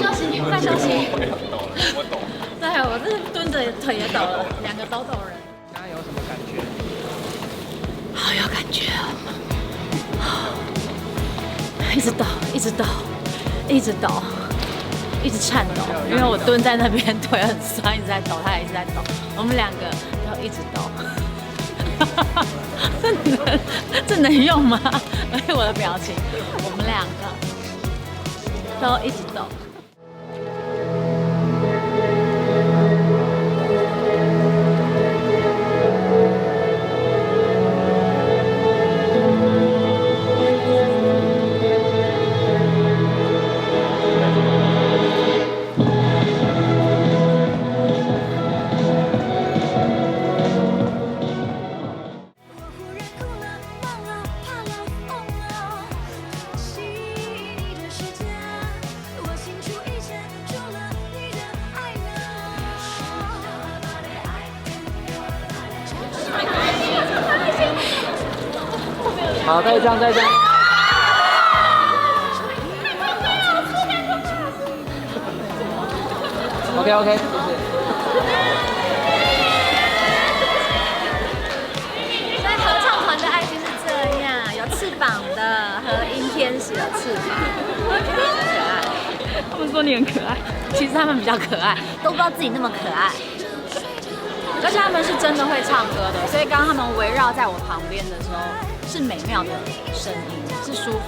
休息，快休息。我懂。对，我这蹲着腿也抖了，两个抖抖人。刚刚有什么感觉？好有感觉啊！一直抖，一直抖，一直抖，一直颤抖，因为我蹲在那边腿很酸，一直在抖，他也一直在抖，我们两个都一直抖。这能用吗？而且我的表情，我们两个都一直抖。好，再一张，再一张。OK， 谢谢。所以合唱团的爱心是这样，有翅膀的，和音天使有翅膀，很可爱。他们说你很可爱，其实他们比较可爱，都不知道自己那么可爱。而且他们是真的会唱歌的，所以刚刚他们围绕在我旁边的时候，是美妙的声音，是舒服。